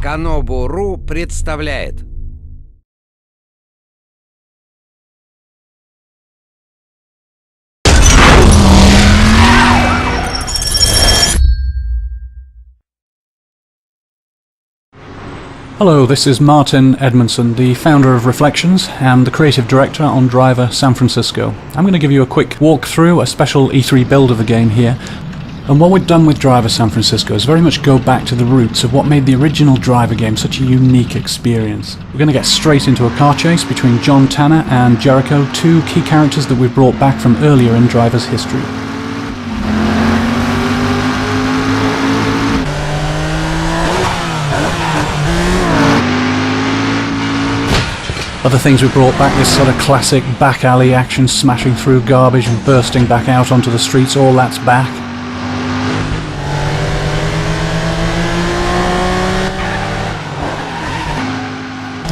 Kanobu.ru представляет. Hello, this is Martin Edmondson, the founder of Reflections and the creative director on Driver San Francisco. I'm going to give you a quick walkthrough, a special E3 build of the game here. And what we've done with Driver San Francisco is very much go back to the roots of what made the original Driver game such a unique experience. We're going to get straight into a car chase between John Tanner and Jericho, two key characters that we've brought back from earlier in Driver's history. Other things we brought back, this sort of classic back alley action, smashing through garbage and bursting back out onto the streets, all that's back.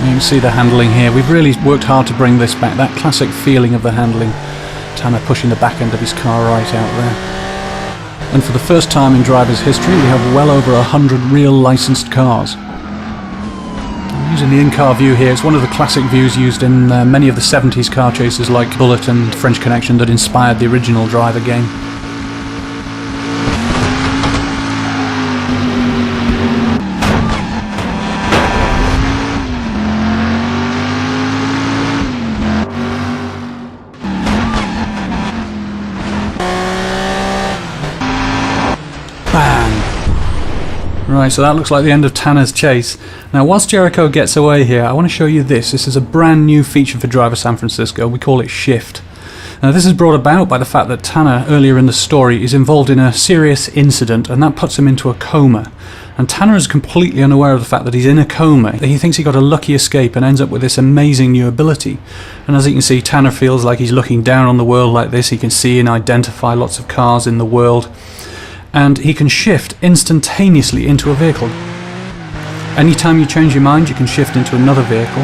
You can see the handling here. We've really worked hard to bring this back, that classic feeling of the handling. Tanner pushing the back end of his car right out there. And for the first time in Driver's history, we have well over 100 real licensed cars. Using the in-car view here, it's one of the classic views used in many of the 70s car chases like Bullet and French Connection that inspired the original Driver game. Right, so that looks like the end of Tanner's chase. Now, whilst Jericho gets away here, I want to show you this. This is a brand new feature for Driver San Francisco. We call it Shift. Now, this is brought about by the fact that Tanner, earlier in the story, is involved in a serious incident, and that puts him into a coma. And Tanner is completely unaware of the fact that he's in a coma. He thinks he got a lucky escape and ends up with this amazing new ability. And as you can see, Tanner feels like he's looking down on the world like this. He can see and identify lots of cars in the world. And he can shift instantaneously into a vehicle. Anytime you change your mind, you can shift into another vehicle.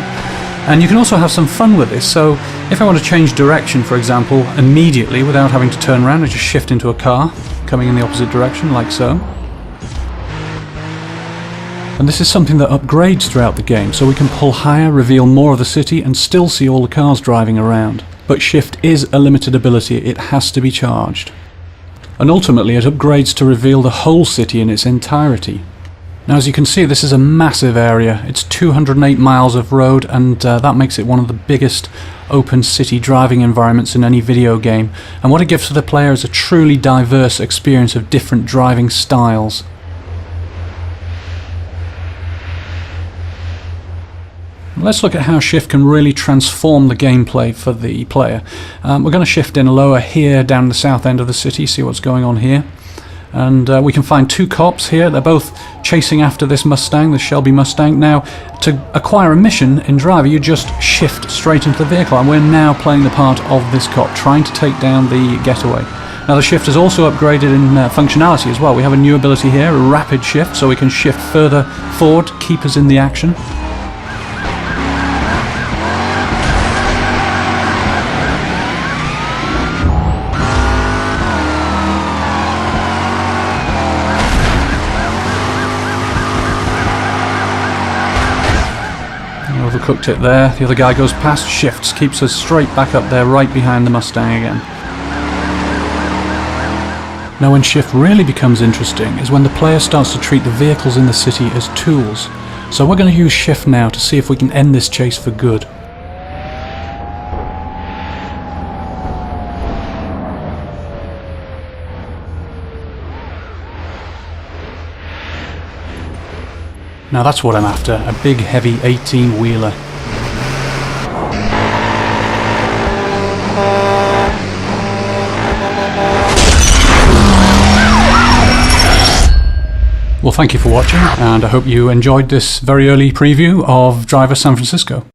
And you can also have some fun with this. So if I want to change direction, for example, immediately without having to turn around, I just shift into a car coming in the opposite direction, like so. And this is something that upgrades throughout the game, so we can pull higher, reveal more of the city, and still see all the cars driving around. But shift is a limited ability. It has to be charged. And ultimately it upgrades to reveal the whole city in its entirety. Now, as you can see, this is a massive area. It's 208 miles of road, and that makes it one of the biggest open city driving environments in any video game. And what it gives to the player is a truly diverse experience of different driving styles. Let's look at how Shift can really transform the gameplay for the player. We're going to shift in lower here down the south end of the city, see what's going on here. And we can find two cops here. They're both chasing after this Mustang, the Shelby Mustang. Now, to acquire a mission in Driver, you just shift straight into the vehicle, and we're now playing the part of this cop, trying to take down the getaway. Now, the shift is also upgraded in functionality as well. We have a new ability here, a rapid shift, so we can shift further forward, keep us in the action. Overcooked it there. The other guy goes past, shifts, keeps us straight back up there, right behind the Mustang again. Now, when Shift really becomes interesting is when the player starts to treat the vehicles in the city as tools. So we're going to use Shift now to see if we can end this chase for good. Now that's what I'm after, a big heavy 18-wheeler. Well, thank you for watching, and I hope you enjoyed this very early preview of Driver San Francisco.